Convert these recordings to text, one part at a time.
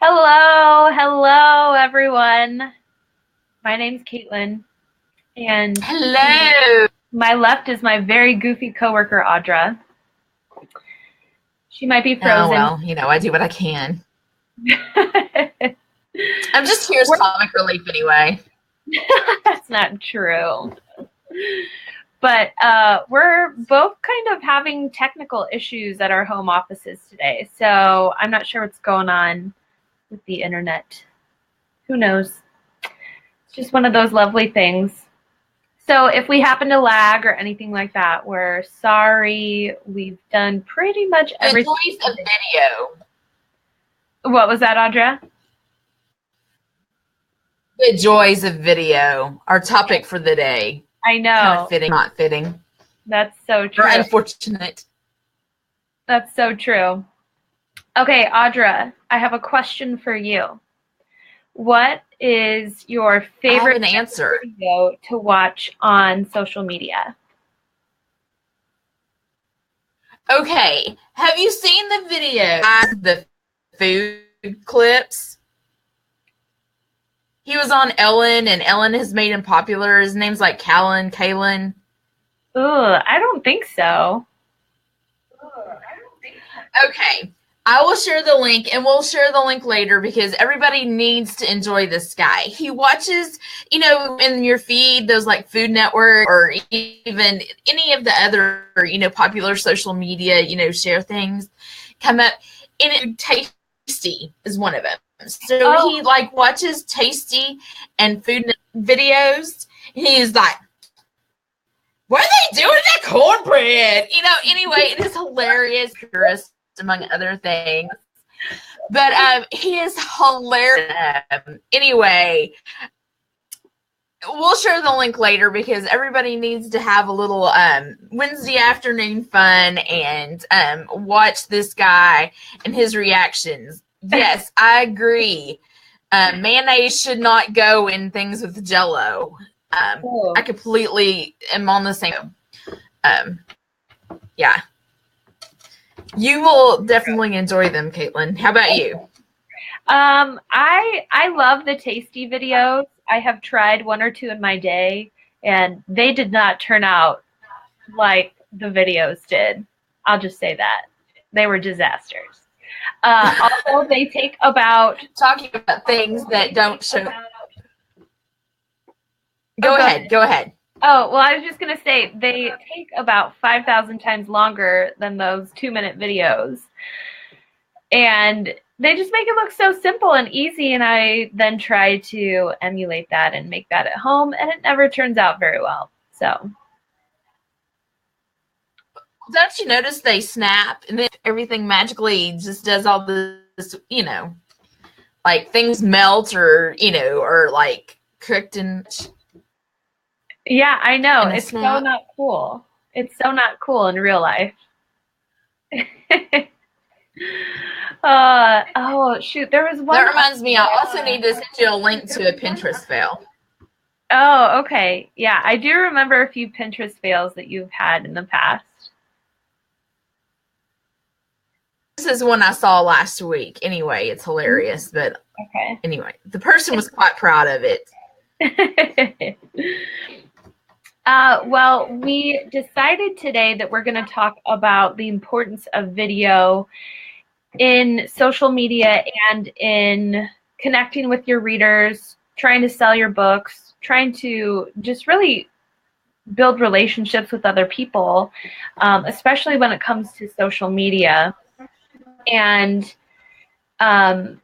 Hello, everyone. My name's Caitlin, and Hello. my left is my very goofy coworker, Audra. She might be Oh, frozen. well, I do what I can. I'm just here as comic relief anyway. That's not true. But we're both kind of having technical issues at our home offices today, so I'm not sure what's going on with the internet. Who knows? It's just one of those lovely things. So if we happen to lag or anything like that, we're sorry. We've done pretty much everything. The joys of video. What was that, Audra? The joys of video. Our topic for the day. I know. Kind of fitting, not fitting. That's so true. Or unfortunate. That's so true. Okay, Audra, I have a question for you. What is your favorite video to watch on social media? Okay. Have you seen the video of the food clips? He was on Ellen, and Ellen has made him popular. His name's like Kalen. Ugh, I don't think so. Okay. I will share the link, and we'll share the link later because everybody needs to enjoy this guy. He watches, in your feed, those like Food Network or even any of the other, popular social media, share things come up. And Tasty is one of them. So he like watches Tasty and food videos. And he's like, what are they doing to that cornbread? Anyway, it is hilarious. Among other things, but he is hilarious. Anyway, we'll share the link later because everybody needs to have a little Wednesday afternoon fun and watch this guy and his reactions. Yes, I agree. Mayonnaise should not go in things with Jell-O. I completely am on the same. Yeah. You will definitely enjoy them, Caitlin. How about you? I love the Tasty videos. I have tried one or two in my day, and they did not turn out like the videos did. I'll just say that. They were disasters. Also, they take about... Talking about things that don't show... Go ahead. Oh, well, I was just going to say, they take about 5,000 times longer than those 2-minute videos. And they just make it look so simple and easy, and I then try to emulate that and make that at home, and it never turns out very well. So. Don't you notice they snap, and then everything magically just does all this, like things melt or, or like cooked and... Yeah, I know. It's so not cool. It's so not cool in real life. Oh, shoot. There was one. That reminds me, I also need to send you a link to a Pinterest fail. Oh, okay. Yeah, I do remember a few Pinterest fails that you've had in the past. This is one I saw last week. Anyway, it's hilarious. But anyway, the person was quite proud of it. Well, we decided today that we're going to talk about the importance of video in social media and in connecting with your readers, trying to sell your books, trying to just really build relationships with other people, especially when it comes to social media. And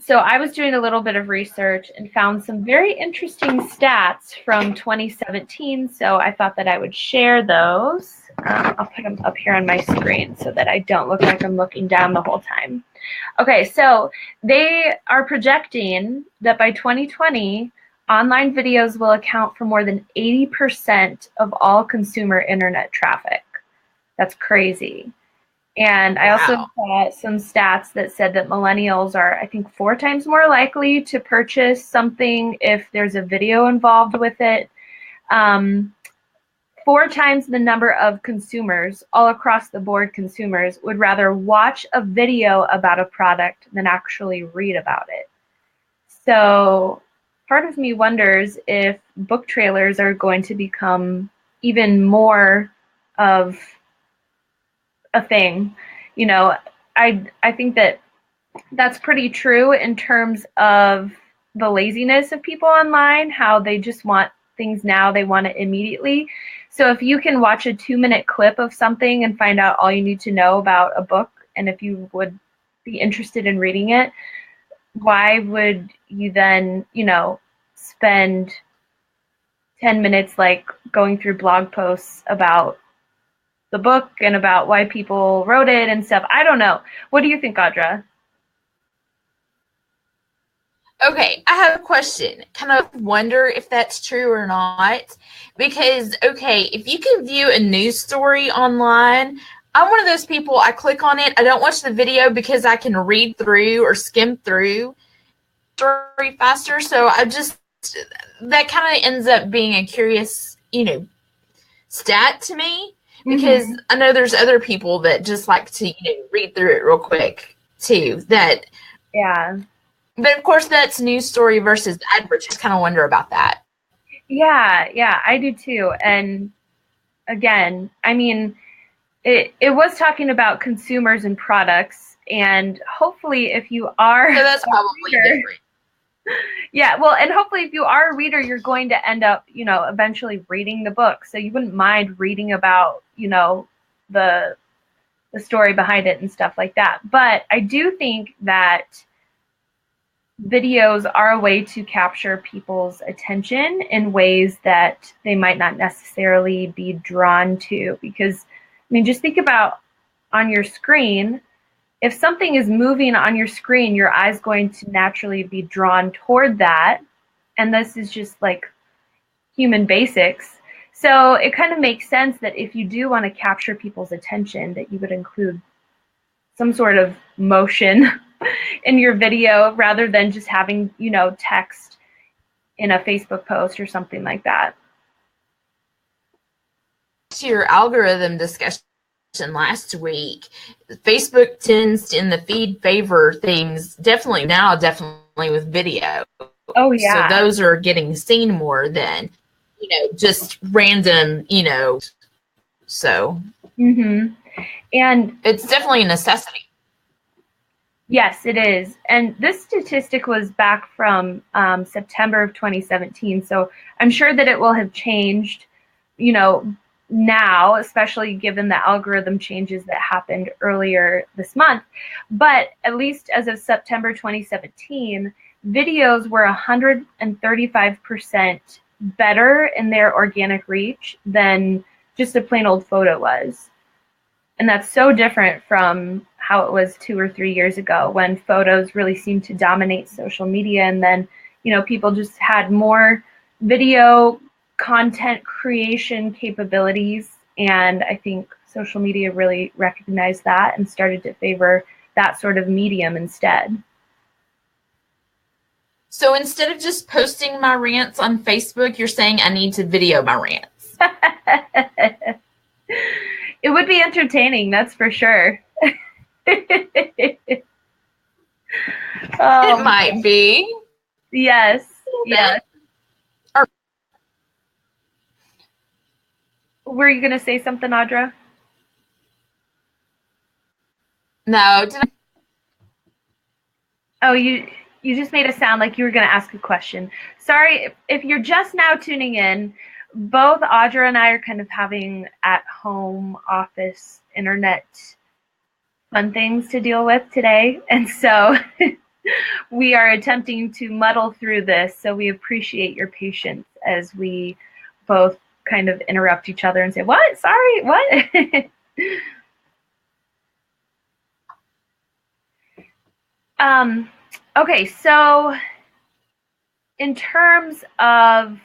so I was doing a little bit of research and found some very interesting stats from 2017. So I thought that I would share those. I'll put them up here on my screen so that I don't look like I'm looking down the whole time. Okay, so they are projecting that by 2020, online videos will account for more than 80% of all consumer internet traffic. That's crazy. And I also saw some stats that said that millennials are, I think, 4 times more likely to purchase something if there's a video involved with it. 40% 4 times the number of consumers, all across the board consumers, would rather watch a video about a product than actually read about it. So part of me wonders if book trailers are going to become even more of a thing. You know, I think that that's pretty true in terms of the laziness of people online, how they just want things now, they want it immediately. So if you can watch a 2-minute clip of something and find out all you need to know about a book, and if you would be interested in reading it, why would you then, you know, spend 10 minutes like going through blog posts about the book and about why people wrote it and stuff? I don't know. What do you think, Audra? Okay, I have a question. Kind of wonder if that's true or not. Because, okay, if you can view a news story online, I'm one of those people, I click on it, I don't watch the video because I can read through or skim through story faster. So that kind of ends up being a curious, stat to me. Because I know there's other people that just like to, read through it real quick too. Yeah. But of course, that's news story versus advertising. Just kind of wonder about that. Yeah, I do too. And again, I mean, it was talking about consumers and products, and hopefully if you are So that's probably different. Yeah, well, and hopefully if you are a reader, you're going to end up, eventually reading the book. So you wouldn't mind reading about, the story behind it and stuff like that. But I do think that videos are a way to capture people's attention in ways that they might not necessarily be drawn to. Because, I mean, just think about on your screen, if something is moving on your screen, your eye's going to naturally be drawn toward that. And this is just like human basics. So it kind of makes sense that if you do want to capture people's attention, that you would include some sort of motion in your video rather than just having, text in a Facebook post or something like that. To your algorithm discussion last week, Facebook tends to, in the feed, favor things definitely with video. Oh, yeah. So those are getting seen more than, just random, so. Mm-hmm. And it's definitely a necessity. Yes, it is. And this statistic was back from September of 2017. So I'm sure that it will have changed, now, especially given the algorithm changes that happened earlier this month. But at least as of September 2017, videos were 135% better in their organic reach than just a plain old photo was. And that's so different from how it was 2 or 3 years ago when photos really seemed to dominate social media. And then, people just had more video content creation capabilities. And I think social media really recognized that and started to favor that sort of medium instead. So instead of just posting my rants on Facebook, you're saying I need to video my rants. It would be entertaining, that's for sure. It might be. Yes. Yes. Were you going to say something, Audra? No. Oh, you just made it sound like you were going to ask a question. Sorry, if you're just now tuning in, both Audra and I are kind of having at-home office internet fun things to deal with today. And so we are attempting to muddle through this. So we appreciate your patience as we both kind of interrupt each other and say, what? Sorry, what? Okay, so in terms of,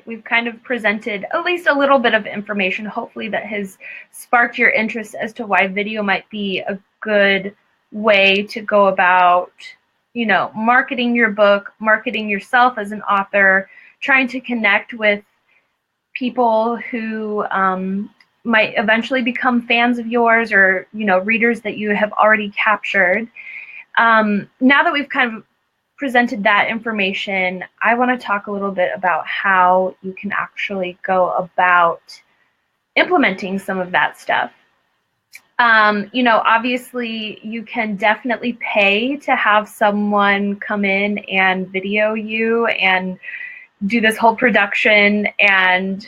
we've kind of presented at least a little bit of information, hopefully that has sparked your interest as to why video might be a good way to go about, marketing your book, marketing yourself as an author, trying to connect with people who might eventually become fans of yours, or readers that you have already captured. Now that we've kind of presented that information, I want to talk a little bit about how you can actually go about implementing some of that stuff. Obviously you can definitely pay to have someone come in and video you and do this whole production and,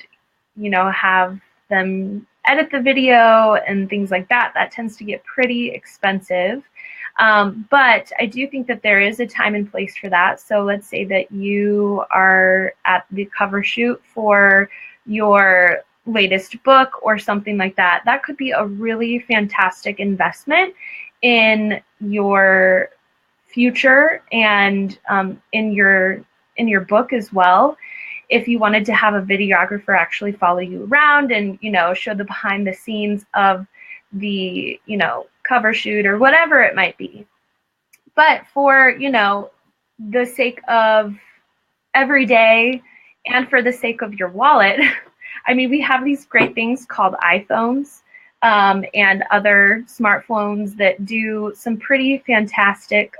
have them edit the video and things like that. That tends to get pretty expensive. But I do think that there is a time and place for that. So let's say that you are at the cover shoot for your latest book or something like that. That could be a really fantastic investment in your future and in your book as well. If you wanted to have a videographer actually follow you around and show the behind the scenes of the cover shoot or whatever it might be. But for the sake of every day and for the sake of your wallet, I mean, we have these great things called iPhones and other smartphones that do some pretty fantastic.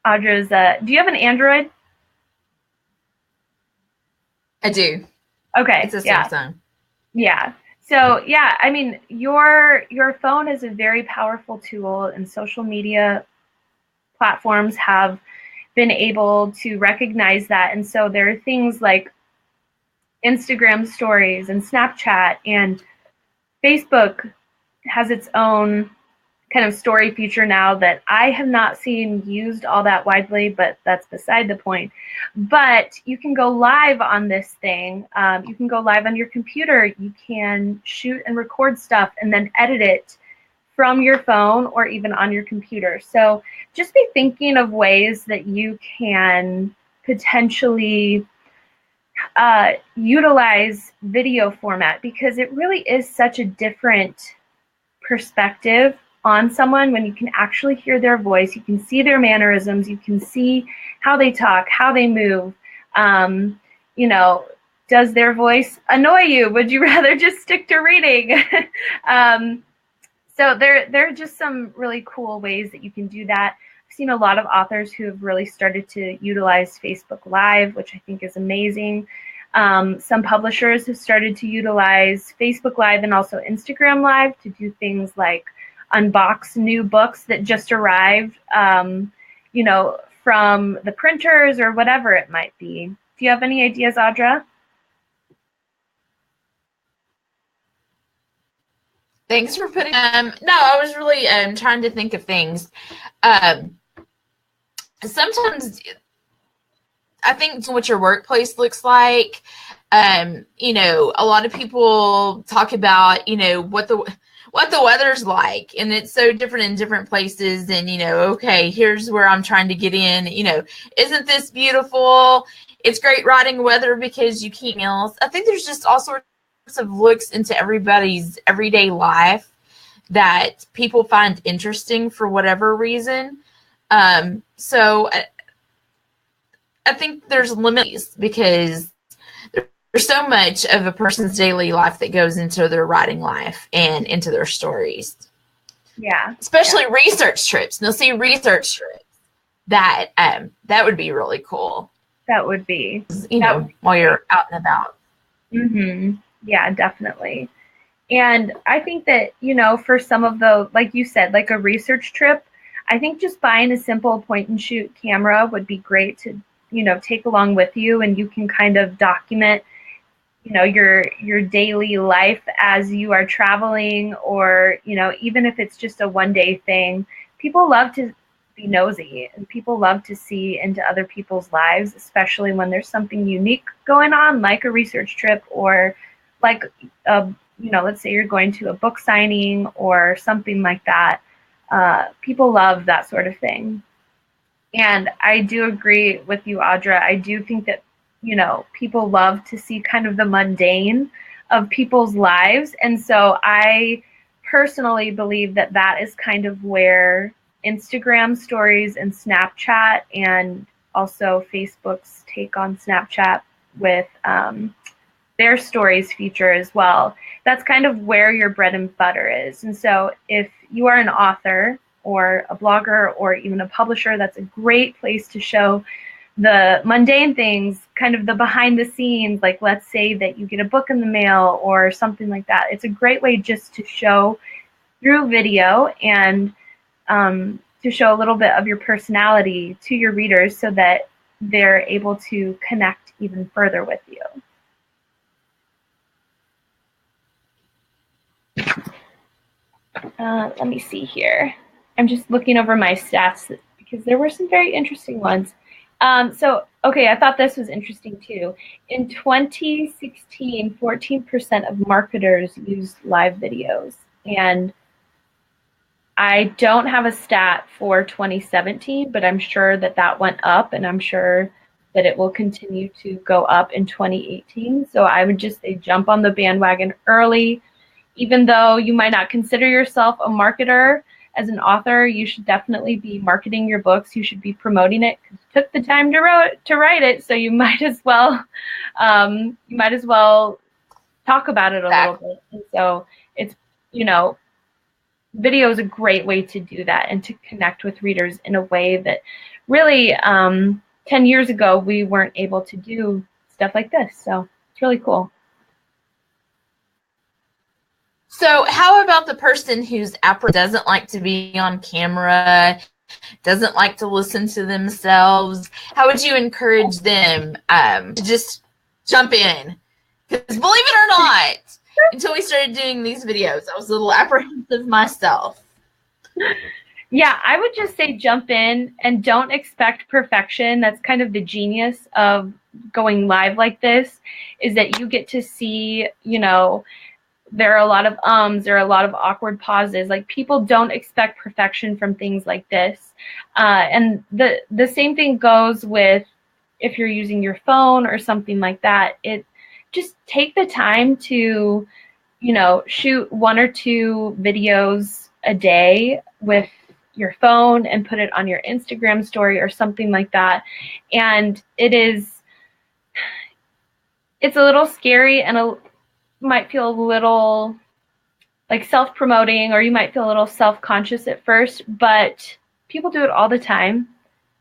Audra's, do you have an Android? I do. Okay. It's a Samsung. Yeah. So yeah, I mean, your phone is a very powerful tool, and social media platforms have been able to recognize that. And so there are things like Instagram stories and Snapchat, and Facebook has its own kind of story feature now that I have not seen used all that widely, but that's beside the point. But you can go live on this thing. You can go live on your computer. You can shoot and record stuff and then edit it from your phone or even on your computer. So just be thinking of ways that you can potentially utilize video format, because it really is such a different perspective on someone when you can actually hear their voice, you can see their mannerisms, you can see how they talk, how they move. Does their voice annoy you? Would you rather just stick to reading? So there are just some really cool ways that you can do that. I've seen a lot of authors who have really started to utilize Facebook Live, which I think is amazing. Some publishers have started to utilize Facebook Live and also Instagram Live to do things like unbox new books that just arrived, from the printers or whatever it might be. Do you have any ideas, Audra? Thanks for putting. No, I was really trying to think of things. Sometimes I think what your workplace looks like. A lot of people talk about what the weather's like, and it's so different in different places. And okay, here's where I'm trying to get in. Isn't this beautiful? It's great writing weather because you can't else. I think there's just all sorts of looks into everybody's everyday life that people find interesting for whatever reason. So I think there's limits because there's so much of a person's daily life that goes into their writing life and into their stories. Yeah. Especially research trips. They'll see research trips. That would be really cool. That would be. While you're out and about. Mm-hmm. Yeah, definitely. And I think that, for some of the, like you said, like a research trip, I think just buying a simple point and shoot camera would be great to, take along with you, and you can kind of document, your daily life as you are traveling, or, even if it's just a one-day thing. People love to be nosy, and people love to see into other people's lives, especially when there's something unique going on, like a research trip, or like, let's say you're going to a book signing or something like that. People love that sort of thing. And I do agree with you, Audra. I do think that, people love to see kind of the mundane of people's lives. And so I personally believe that that is kind of where Instagram stories and Snapchat, and also Facebook's take on Snapchat, with their stories feature as well. That's kind of where your bread and butter is. And so if you are an author or a blogger or even a publisher, that's a great place to show the mundane things, kind of the behind the scenes, like let's say that you get a book in the mail or something like that. It's a great way just to show through video and to show a little bit of your personality to your readers so that they're able to connect even further with you. Let me see here. I'm just looking over my stats because there were some very interesting ones. Okay, I thought this was interesting too. In 2016, 14% of marketers used live videos. And I don't have a stat for 2017, but I'm sure that that went up, and I'm sure that it will continue to go up in 2018. So I would just say jump on the bandwagon early. Even though you might not consider yourself a marketer, as an author, you should definitely be marketing your books. You should be promoting it because you took the time to write it, so you might as well talk about it a little bit. And so it's, you know, video is a great way to do that and to connect with readers in a way that really 10 years ago we weren't able to do stuff like this. So it's really cool. So how about the person who's doesn't like to be on camera, doesn't like to listen to themselves? How would you encourage them to just jump in? Because believe it or not, until we started doing these videos, I was a little apprehensive myself. Yeah, I would just say jump in and don't expect perfection. That's kind of the genius of going live like this, is that you get to see, you know, there are a lot of there are a lot of awkward pauses. Like, people don't expect perfection from things like this. And the same thing goes with if you're using your phone or something like that. It just take the time to, you know, shoot 1 or 2 videos a day with your phone and put it on your Instagram story or something like that. And it's a little scary and might feel a little like self-promoting, or you might feel a little self-conscious at first, but people do it all the time.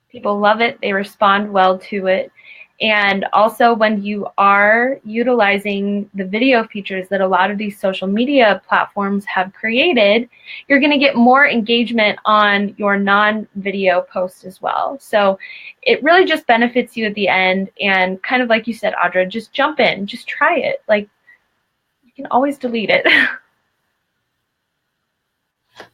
People love it. They respond well to it. And also, when you are utilizing the video features that a lot of these social media platforms have created, you're going to get more engagement on your non-video posts as well. So it really just benefits you at the end. And kind of like you said, Audra, just jump in, just try it. Like, you can always delete it.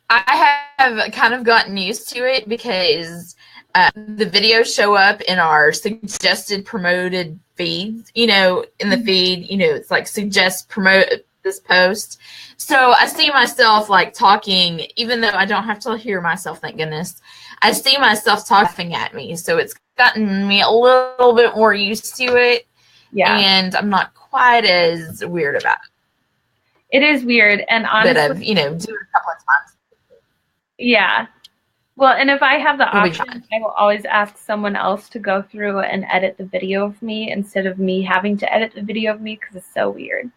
I have kind of gotten used to it because the videos show up in our suggested promoted feeds, you know, in the feed, you know, it's like suggest promote this post. So I see myself like talking, even though I don't have to hear myself, thank goodness. I see myself talking at me. So it's gotten me a little bit more used to it. Yeah. And I'm not quite as weird about it. It is weird. And honestly, but I've, you know, do it a couple of times. Yeah. Well, and if I have the option, I will always ask someone else to go through and edit the video of me instead of me having to edit the video of me, because it's so weird.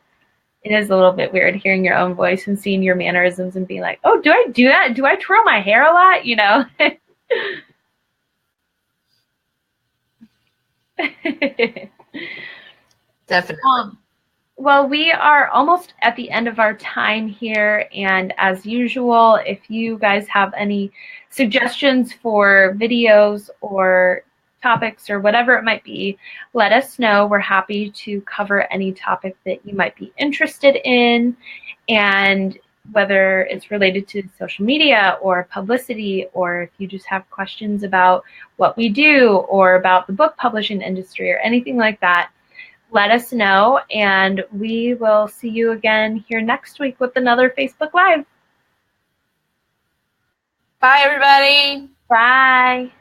It is a little bit weird hearing your own voice and seeing your mannerisms and being like, oh, do I do that? Do I twirl my hair a lot? You know? Definitely. Well, we are almost at the end of our time here, and as usual, if you guys have any suggestions for videos or topics or whatever it might be, let us know. We're happy to cover any topic that you might be interested in, and whether it's related to social media or publicity, or if you just have questions about what we do or about the book publishing industry or anything like that, let us know, and we will see you again here next week with another Facebook Live. Bye, everybody. Bye.